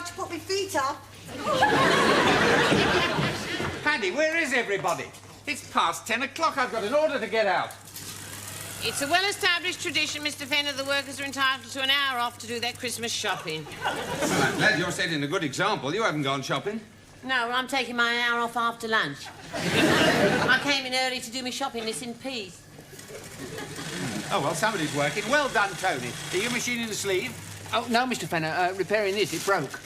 to put my feet up. Paddy, where is everybody? It's past 10 o'clock. I've got an order to get out. It's a well-established tradition, Mr. Fenner. The workers are entitled to an hour off to do their Christmas shopping. Well, I'm glad you're setting a good example. You haven't gone shopping. No, I'm taking my hour off after lunch. I came in early to do my shopping, this in peace. Oh, well, somebody's working. Well done, Tony. Are you machining the sleeve? Oh, no, Mr. Fenner. Repairing this. It broke.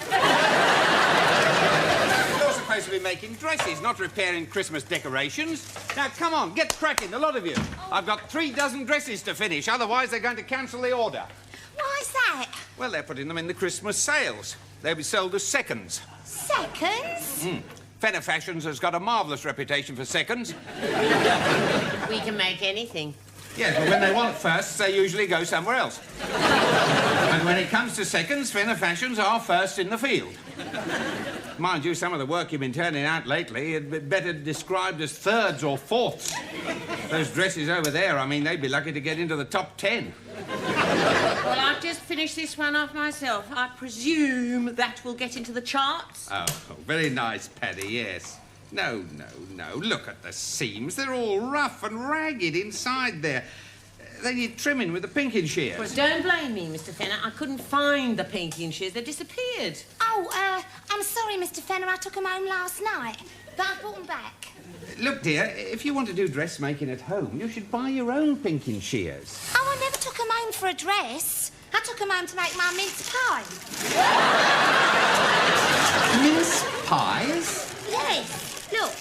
You're supposed to be making dresses, not repairing Christmas decorations. Now, come on, get cracking, the lot of you. I've got 3 dozen dresses to finish, otherwise they're going to cancel the order. Why's that? Well, they're putting them in the Christmas sales. They'll be sold as seconds. Seconds? Fenner Fashions has got a marvellous reputation for seconds. We can make anything. Yes, but when they want firsts, they usually go somewhere else. And when it comes to seconds, Fenner Fashions are first in the field. Mind you, some of the work you've been turning out lately had been better described as thirds or fourths. Those dresses over there, I mean, they'd be lucky to get into the top 10. Well, I've just finished this one off myself. I presume that will get into the charts. Oh, very nice, Paddy, yes. No. Look at the seams. They're all rough and ragged inside there. They need trimming with the pinking shears. Well, don't blame me, Mr. Fenner. I couldn't find the pinking shears. They've disappeared. Oh, I'm sorry, Mr. Fenner. I took them home last night, but I brought them back. Look, dear, if you want to do dressmaking at home, you should buy your own pinking shears. Oh, I never took them home for a dress. I took them home to make my mince pie. Mince pies? Yes. Look,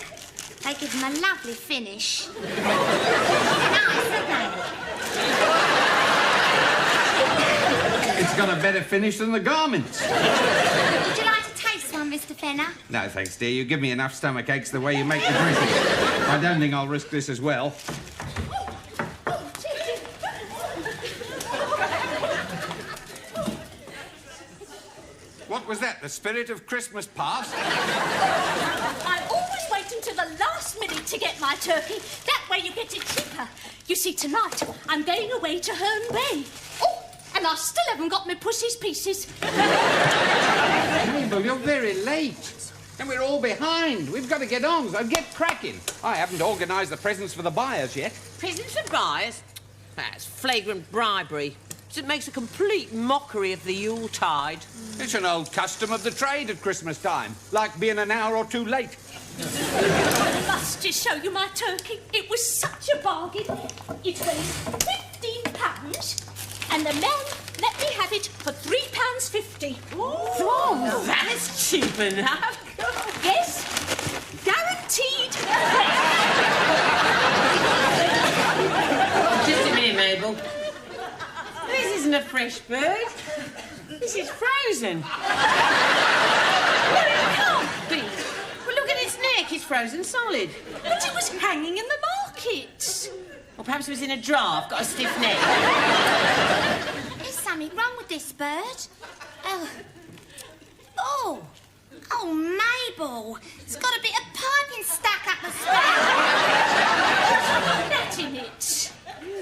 they give them a lovely finish. Nice, isn't they? It's got a better finish than the garments. Would you like to taste one, Mr. Fenner? No, thanks, dear. You give me enough stomach aches the way you make the dresses. I don't think I'll risk this as well. What was that? The spirit of Christmas past? I always wait until the last minute to get my turkey. That way you get it cheaper. You see, tonight I'm going away to Herne Bay. Oh, and I still haven't got my pussy's pieces. Mabel, you're very late. And we're all behind. We've got to get on, so get cracking. I haven't organised the presents for the buyers yet. Presents for buyers? That's flagrant bribery. It makes a complete mockery of the Yuletide. It's an old custom of the trade at Christmas time, like being an hour or 2 late. I must just show you my turkey. It was such a bargain. It weighs £15, and the man let me have it for £3.50. Oh, that's cheap enough. Yes, guaranteed. Just a minute, Mabel. This isn't a fresh bird. This is frozen. No, it can't be. Well, look at its neck. It's frozen solid. But it was hanging in the market. Or perhaps it was in a draft, got a stiff neck. There's something wrong with this bird. Oh, Mabel. It's got a bit of piping stuck up the spout. That in it.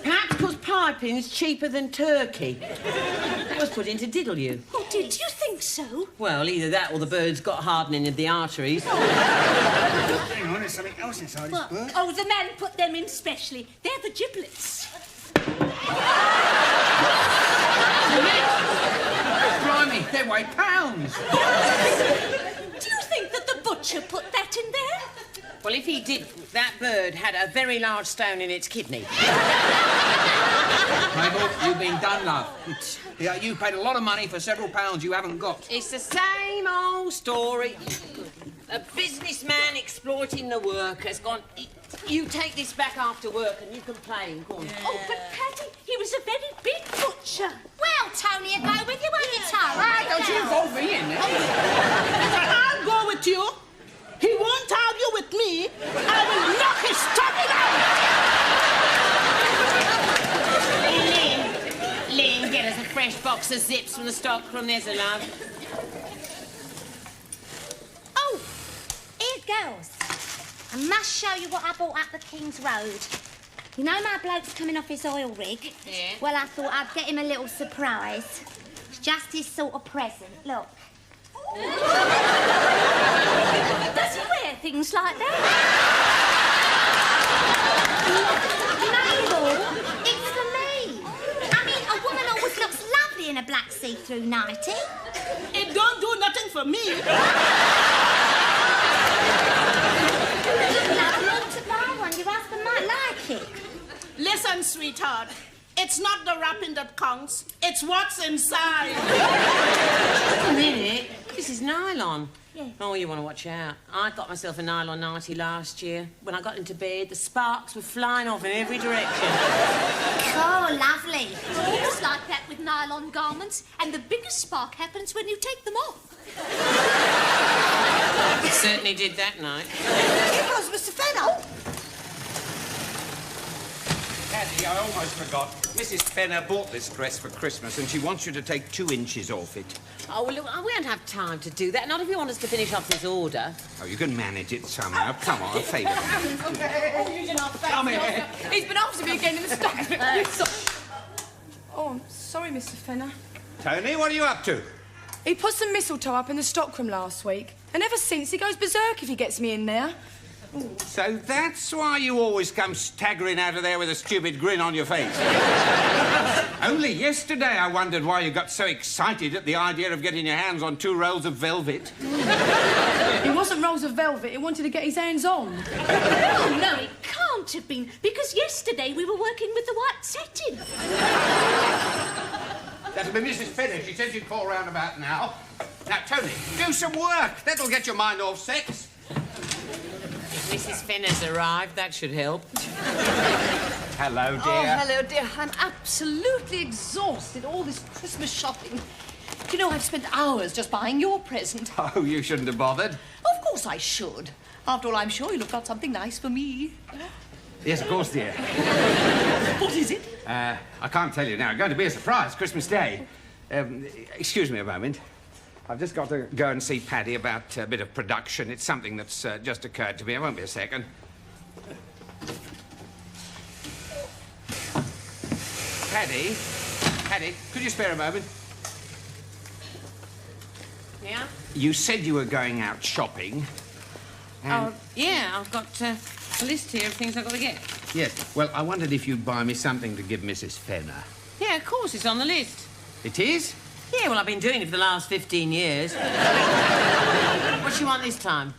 Perhaps because piping's cheaper than turkey. That was put in to diddle you. Oh, did you think so? Well, either that or the bird's got hardening of the arteries. Hang on, there's something else inside this bird. Oh, the man put them in specially. They're the giblets. Blimey, they weigh pounds. Do you think that the butcher put that in there? Well, if he did, that bird had a very large stone in its kidney. Mabel, you've been done, love. Yeah, you paid a lot of money for several pounds you haven't got. It's the same old story. A businessman exploiting the workers. Gone, you take this back after work and you complain. Go on. Yeah. Oh, but Paddy, he was a very big butcher. Well, Tony, you go with you, won't you, Tony? Ah, don't you involve me in it. I'll go with you. He won't argue with me. I will knock his stomach out. Lynn, get us a fresh box of zips from the stockroom. There's a love. Oh, here, girls. I must show you what I bought up the King's Road. You know my bloke's coming off his oil rig? Yeah. Well, I thought I'd get him a little surprise. It's just his sort of present. Look. Does he wear things like that? Mabel, it's for me. I mean, a woman always looks lovely in a black see-through nightie. It don't do nothing for me. You'd love me to buy one. Your husband might like it. Listen, sweetheart. It's not the wrapping that counts. It's what's inside. Wait a minute. This is nylon. Yeah. Oh, you want to watch out. I got myself a nylon nightie last year. When I got into bed, the sparks were flying off in every direction. Oh, lovely. It's always like that with nylon garments, and the biggest spark happens when you take them off. It certainly did that night. It was Mr. Fenner. Paddy, I almost forgot. Mrs. Fenner bought this dress for Christmas and she wants you to take 2 inches off it. Oh, well, look, we don't have time to do that. Not if you want us to finish off this order. Oh, you can manage it somehow. Come on, a favour. Come here. He's been after me again in the stock. Oh, I'm sorry, Mr. Fenner. Tony, what are you up to? He put some mistletoe up in the stockroom last week, and ever since he goes berserk if he gets me in there. So that's why you always come staggering out of there with a stupid grin on your face. Only yesterday I wondered why you got so excited at the idea of getting your hands on 2 rolls of velvet. It wasn't rolls of velvet, he wanted to get his hands on. Oh, no, it can't have been, because yesterday we were working with the white satin. That'll be Mrs. Fenner. She said she'd call round about now. Now, Tony, do some work. That'll get your mind off sex. If Mrs. Fenner's arrived, that should help. Hello, dear. Oh, hello, dear. I'm absolutely exhausted. All this Christmas shopping. Do you know, I've spent hours just buying your present. Oh, you shouldn't have bothered. Of course I should. After all, I'm sure you'll have got something nice for me. Yes, of course, dear. What is it? I can't tell you now. It's going to be a surprise, Christmas Day. Excuse me a moment. I've just got to go and see Paddy about a bit of production. It's something that's just occurred to me. It won't be a second. Paddy? Paddy, could you spare a moment? Yeah? You said you were going out shopping. And... Yeah, I've got a list here of things I've got to get. Yes. Well, I wondered if you'd buy me something to give Mrs. Fenner. Yeah, of course, it's on the list. It is? Yeah, well, I've been doing it for the last 15 years. What do you want this time?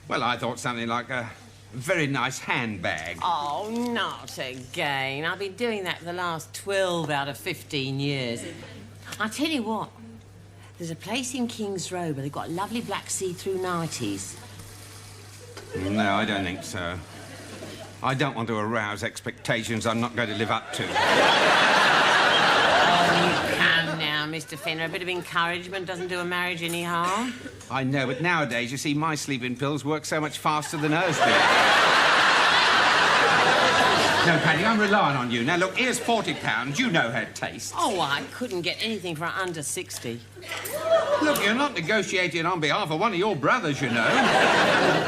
Well, I thought something like a very nice handbag. Oh, not again. I've been doing that for the last 12 out of 15 years. I tell you what, there's a place in King's Road where they've got lovely black see-through nighties. No, I don't think so. I don't want to arouse expectations I'm not going to live up to. You can now, Mr. Fenner. A bit of encouragement doesn't do a marriage any harm. I know, but nowadays, you see, my sleeping pills work so much faster than hers do. No, Paddy, I'm relying on you. Now, look, here's £40. You know her taste. Oh, I couldn't get anything for under 60. Look, you're not negotiating on behalf of one of your brothers, you know.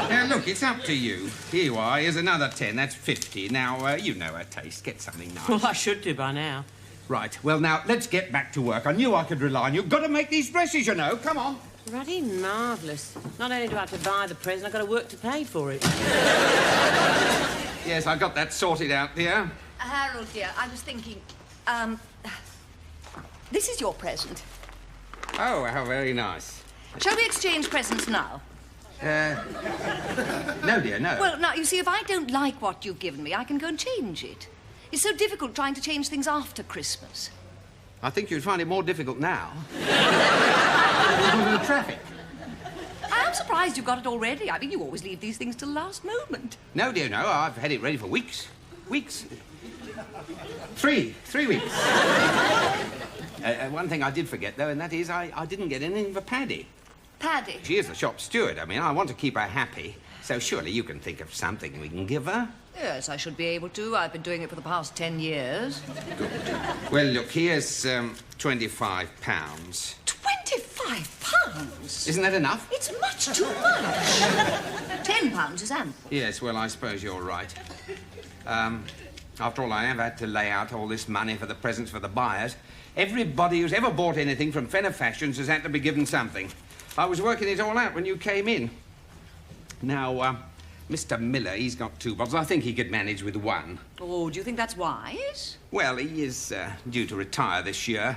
Now, look, it's up to you. Here you are. Here's another 10. That's 50. Now, you know her taste. Get something nice. Well, I should do by now. Right. Well, now, let's get back to work. I knew I could rely on you. Got to make these dresses, you know. Come on. Bloody marvellous. Not only do I have to buy the present, I've got to work to pay for it. Yes, I got that sorted out, dear. Harold, dear, I was thinking, this is your present. Oh, how very nice. Shall we exchange presents now? No, dear, no. Well, now, you see, if I don't like what you've given me, I can go and change it. It's so difficult trying to change things after Christmas. I think you'd find it more difficult now. Because of the traffic. I am surprised you've got it already. I mean, you always leave these things till the last moment. No, dear, no. I've had it ready for weeks. Weeks. 3 weeks. One thing I did forget, though, and that is I didn't get anything for Paddy. Paddy? She is the shop steward. I mean, I want to keep her happy. So surely you can think of something we can give her. Yes, I should be able to. I've been doing it for the past 10 years. Good. Well, look, here's £25. £25? Isn't that enough? It's much too much. £10 is ample. Yes, well, I suppose you're right. After all, I have had to lay out all this money for the presents for the buyers. Everybody who's ever bought anything from Fenner Fashions has had to be given something. I was working it all out when you came in. Now, Mr. Miller, he's got 2 bottles. I think he could manage with 1. Oh, do you think that's wise? Well, he is due to retire this year.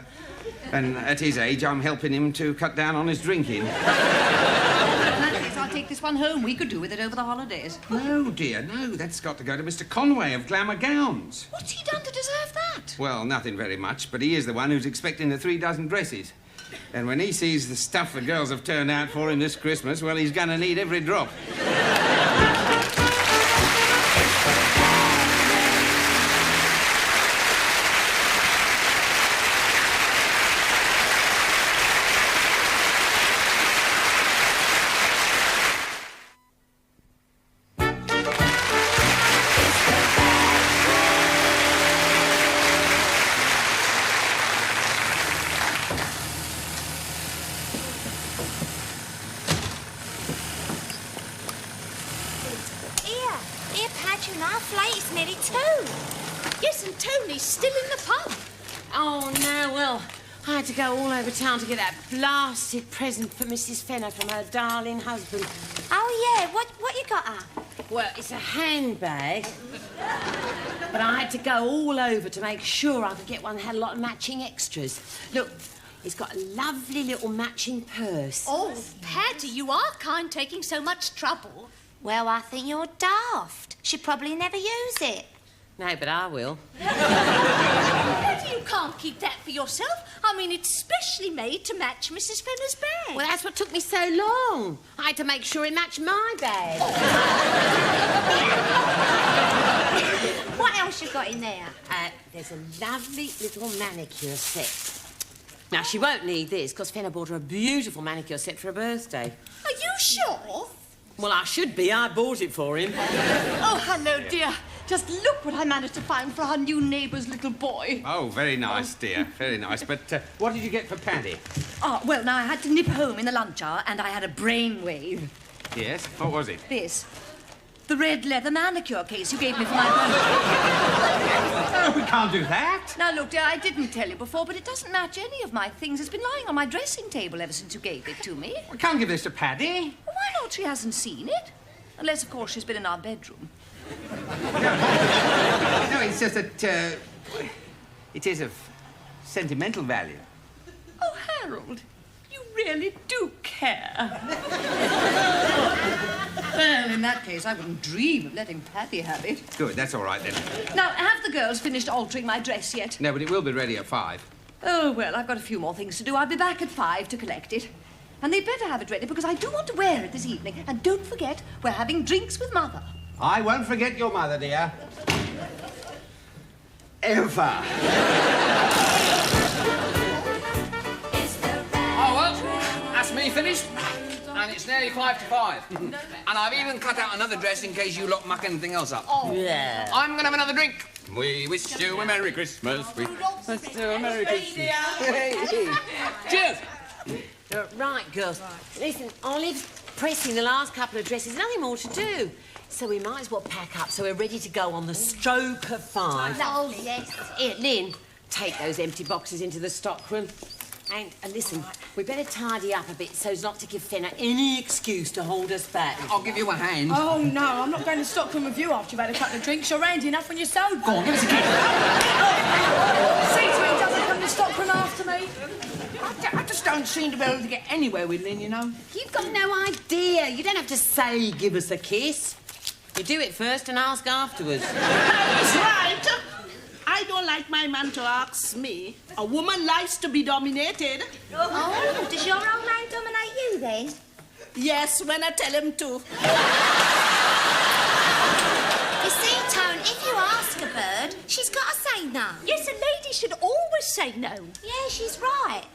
And at his age, I'm helping him to cut down on his drinking. In that case, I'll take this one home. We could do with it over the holidays. No, dear, no. That's got to go to Mr. Conway of Glamour Gowns. What's he done to deserve that? Well, nothing very much, but he is the one who's expecting the 3 dozen dresses. And when he sees the stuff the girls have turned out for him this Christmas, well, he's going to need every drop. Here, Padge, and our flight is nearly 2. Yes, and Tony's still in the pub. Oh, no, well, I had to go all over town to get that blasted present for Mrs. Fenner from her darling husband. Oh, yeah, what you got her? Well, it's a handbag. But I had to go all over to make sure I could get one that had a lot of matching extras. Look, it's got a lovely little matching purse. Oh, Paddy, you are kind taking so much trouble. Well, I think you're daft. She'd probably never use it. No, but I will. Paddy, you can't keep that for yourself. I mean, it's specially made to match Mrs. Fenner's bag. Well, that's what took me so long. I had to make sure it matched my bag. What else you got in there? There's a lovely little manicure set. Now, she won't need this, because Fenner bought her a beautiful manicure set for her birthday. Are you sure? Well, I should be. I bought it for him. Oh, hello, dear. Just look what I managed to find for our new neighbour's little boy. Oh, very nice, dear. Very nice. But what did you get for Paddy? Oh, well, now, I had to nip home in the lunch hour, and I had a brainwave. Yes? What was it? This. The red leather manicure case you gave me for my birthday. Oh, we can't do that. Now, look, dear, I didn't tell you before, but it doesn't match any of my things. It's been lying on my dressing table ever since you gave it to me. We can't give this to Paddy. Well, why not? She hasn't seen it. Unless, of course, she's been in our bedroom. No, it's just that, it is of sentimental value. Oh, Harold, you really do care. Well, in that case, I wouldn't dream of letting Paddy have it. Good, that's all right, then. Now, have the girls finished altering my dress yet? No, but it will be ready at 5. Oh, well, I've got a few more things to do. I'll be back at 5 to collect it. And they'd better have it ready, because I do want to wear it this evening. And don't forget, we're having drinks with Mother. I won't forget your mother, dear. Ever. Oh, well, that's me finished. And it's nearly 5 to 5. And I've even cut out another dress in case you lot muck anything else up. Oh, yeah. I'm going to have another drink. We wish you a Merry Christmas. We wish you a Merry Christmas. Cheers. Right, girls. Listen, Olive's pressing the last couple of dresses. Nothing more to do. So we might as well pack up so we're ready to go on the stroke of 5. Oh, yes. Here, Lynn, take those empty boxes into the stockroom. And listen, we better tidy up a bit so as not to give Fenner any excuse to hold us back. I'll give you a hand. Oh, no, I'm not going to Stockholm with you after you've had a couple of drinks. You're handy enough when you're sober. Go on, give us a kiss. See to it doesn't come to Stockholm after me. I just don't seem to be able to get anywhere with Lynn, you know. You've got no idea. You don't have to say, give us a kiss. You do it first and ask afterwards. That's right. I don't like my man to ask me. A woman likes to be dominated. Oh, does your old man dominate you, then? Yes, when I tell him to. You see, Tone, if you ask a bird, she's got to say no. Yes, a lady should always say no. Yeah, she's right.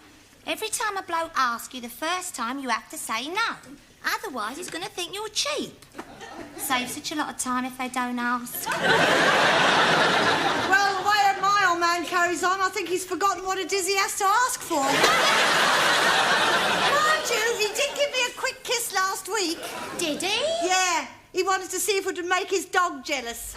Every time a bloke asks you the first time, you have to say no. Otherwise, he's going to think you're cheap. Saves such a lot of time if they don't ask. Well, the way my old man carries on, I think he's forgotten what it is he has to ask for. Mind you, he did give me a quick kiss last week. Did he? Yeah, he wanted to see if it would make his dog jealous.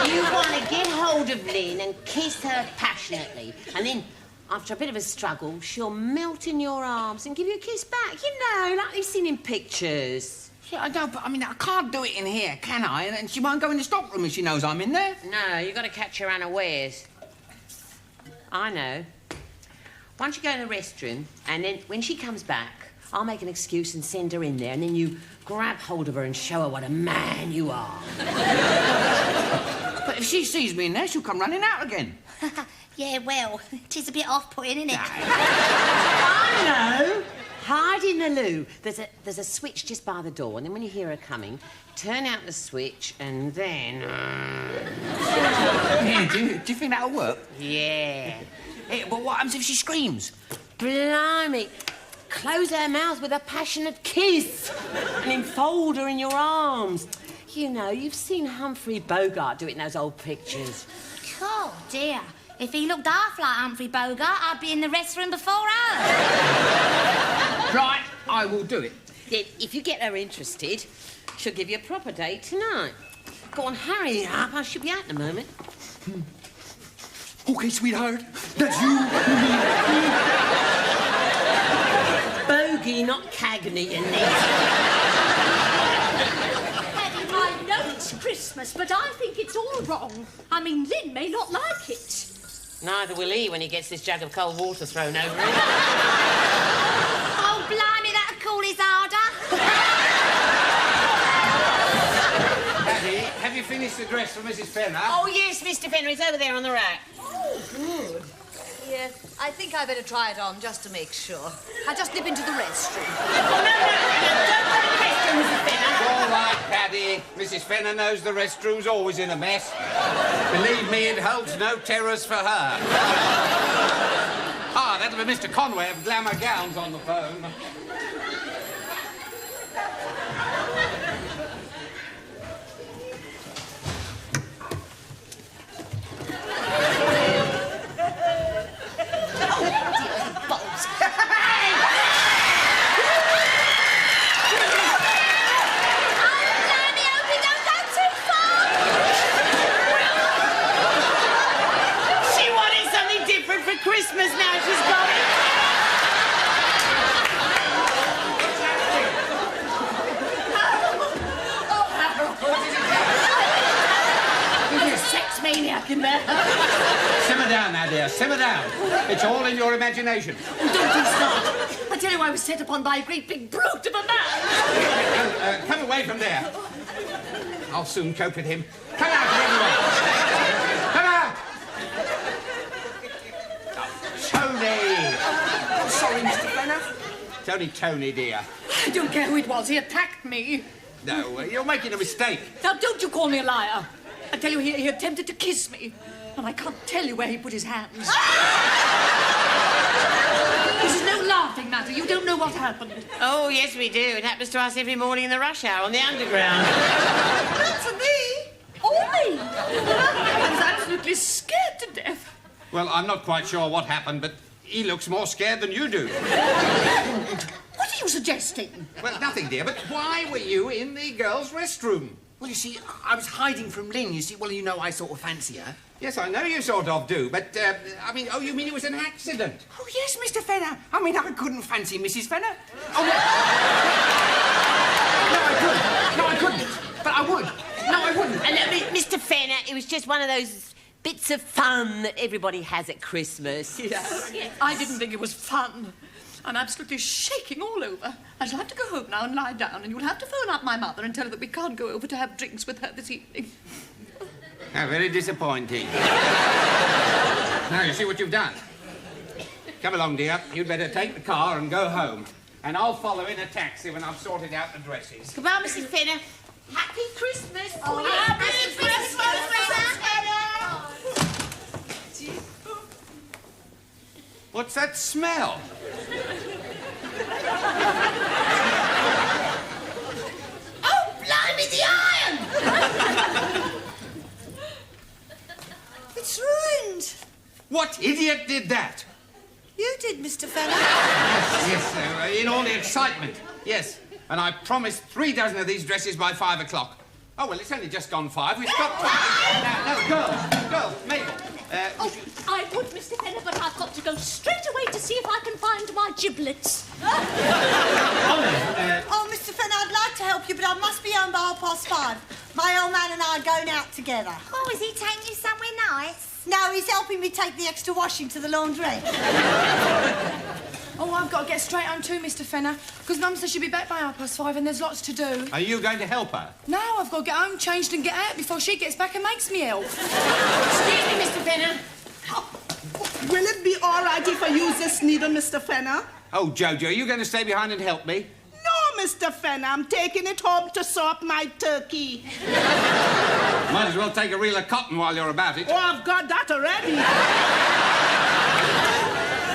You want to get hold of Lynn and kiss her passionately, and then after a bit of a struggle, she'll melt in your arms and give you a kiss back. You know, like you've seen in pictures. Yeah, I know, but I mean, I can't do it in here, can I? And she won't go in the stockroom if she knows I'm in there. No, you've got to catch her unawares. I know. Once you go in the restroom, and then when she comes back, I'll make an excuse and send her in there, and then you grab hold of her and show her what a man you are. But if she sees me in there, she'll come running out again. Yeah, well, 'tis a bit off-putting, isn't it? I know. Hide in the loo. There's a switch just by the door, and then when you hear her coming, turn out the switch, and then... Yeah, do you think that'll work? Yeah. Hey, but what happens if she screams? Blimey. Close her mouth with a passionate kiss and enfold her in your arms. You know, you've seen Humphrey Bogart do it in those old pictures. Oh, dear. If he looked half like Humphrey Bogart, I'd be in the restroom before her. Right, I will do it. If you get her interested, she'll give you a proper date tonight. Go on, hurry up. I should be out in a moment. OK, sweetheart. That's you. Bogey, not Cagney, you need. I know it's Christmas, but I think it's all wrong. I mean, Lynn may not like it. Neither will he when he gets this jug of cold water thrown over him. Oh, blimey, that'll cool his ardour. Daddy, have you finished the dress for Mrs. Fenner? Oh, yes, Mr. Fenner, it's over there on the rack. Oh, good. Yeah, I think I better try it on just to make sure. I'll just nip into the restroom. Oh, no, don't go to the restroom, Mrs. Fenner. All right, Paddy. Mrs. Fenner knows the restroom's always in a mess. Believe me, it holds no terrors for her. Ah, that'll be Mr. Conway of Glamour Gowns on the phone. Christmas now she's got it. Oh, Harold. There's a sex maniac in there. Simmer down now, dear. Simmer down. It's all in your imagination. Oh, don't you start. I tell you, I was set upon by a great big brute of a man. Come away from there. I'll soon cope with him. Come out, everyone. Come out. Tony! Oh, sorry, Mr. Fenner. It's only Tony, dear. I don't care who it was. He attacked me. No, you're making a mistake. Now, don't you call me a liar. I tell you, he attempted to kiss me. And I can't tell you where he put his hands. This is no laughing matter. You don't know what happened. Oh, yes, we do. It happens to us every morning in the rush hour on the Underground. Not for me. Or me. I was absolutely scared to death. Well, I'm not quite sure what happened, but he looks more scared than you do. What are you suggesting? Well, nothing, dear, but why were you in the girls' restroom? Well, you see, I was hiding from Lynn, you see. Well, you know, I sort of fancy her. Yes, I know you sort of do, but, I mean, oh, you mean it was an accident? Oh, yes, Mr. Fenner. I mean, I couldn't fancy Mrs. Fenner. Oh, no, I couldn't. But I would. No, I wouldn't. And Mr. Fenner, it was just one of those bits of fun that everybody has at Christmas. Yes. I didn't think it was fun. I'm absolutely shaking all over. I shall have to go home now and lie down, and you'll have to phone up my mother and tell her that we can't go over to have drinks with her this evening. How very disappointing. Now, you see what you've done. Come along, dear. You'd better take the car and go home. And I'll follow in a taxi when I've sorted out the dresses. Goodbye, Mrs. Fenner. Happy Christmas. Oh, happy Christmas, What's that smell? Oh, blimey, the iron! It's ruined. What idiot did that? You did, Mr. Fenner. Yes, in all the excitement. Yes. And I promised 3 dozen of these dresses by 5 o'clock. Oh, well, it's only just gone 5. We've got time. No, girls, Mabel, Oh, I would, Mr. Fenner, but I've got to go straight away to see if I can find my giblets. Oh, Mr. Fenner, I'd like to help you, but I must be home by 5:30. My old man and I are going out together. Oh, is he taking you somewhere nice? No, he's helping me take the extra washing to the laundry. Oh, I've got to get straight home too, Mr. Fenner, because Mum says she'll be back by 5:30 and there's lots to do. Are you going to help her? No, I've got to get home, changed and get out before she gets back and makes me help. Excuse me, Mr. Fenner. Will it be all right if I use this needle, Mr. Fenner? Oh, Jojo, are you going to stay behind and help me? No, Mr. Fenner. I'm taking it home to sew up my turkey. Might as well take a reel of cotton while you're about it. Oh, I've got that already.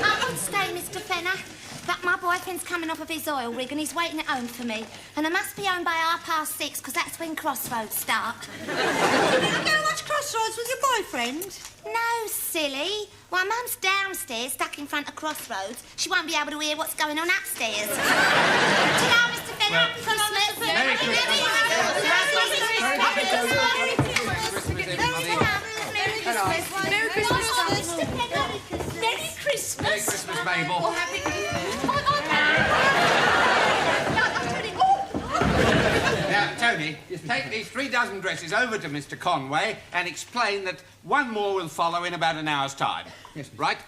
I would stay, Mr. Fenner, but my boyfriend's coming off of his oil rig and he's waiting at home for me. And I must be home by 6:30, because that's when Crossroads start. You're going to watch Crossroads with your boyfriend? No, silly. While Mum's downstairs, stuck in front of Crossroads, she won't be able to hear what's going on upstairs. Ta-ra, Mr. Fenner. Well, Happy Christmas. Merry Christmas. Merry Christmas. Merry Christmas. Merry Christmas, Mabel. Oh, happy Now, Tony, take these 3 dozen dresses over to Mr. Conway and explain that one more will follow in about an hour's time. Yes. Right?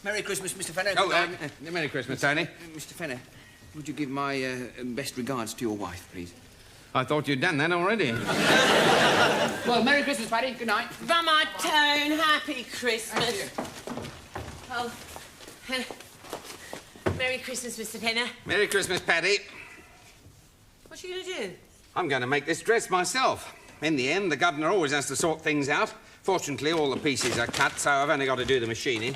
Merry Christmas, Mr. Fenner. Oh, Merry Christmas, Tony. Mr. Fenner, would you give my best regards to your wife, please? I thought you'd done that already. Well, Merry Christmas, Paddy. Good night. From our tone, happy Christmas. Oh, Merry Christmas, Mr. Fenner. Merry Christmas, Paddy. What are you going to do? I'm going to make this dress myself. In the end, the governor always has to sort things out. Fortunately, all the pieces are cut, so I've only got to do the machining.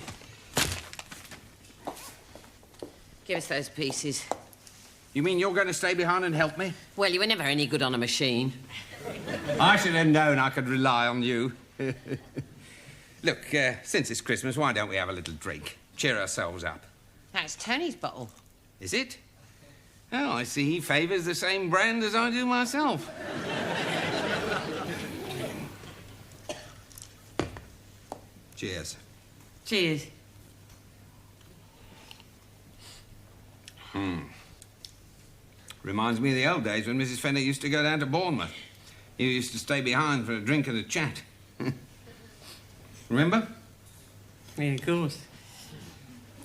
Give us those pieces. You mean you're going to stay behind and help me? Well, you were never any good on a machine. I should have known I could rely on you. Look, since it's Christmas, why don't we have a little drink? Cheer ourselves up. That's Tony's bottle. Is it? Oh, I see he favours the same brand as I do myself. Cheers. Cheers. Reminds me of the old days when Mrs. Fenner used to go down to Bournemouth. You used to stay behind for a drink and a chat. Remember? Yeah, of course.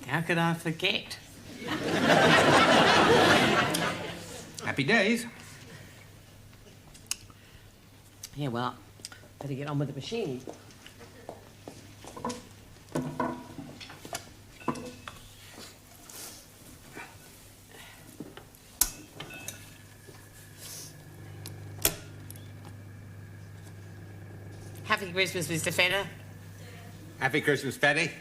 How could I forget? Happy days. Yeah, well, better get on with the machine. Happy Christmas, Mr. Fenner. Happy Christmas, Paddy.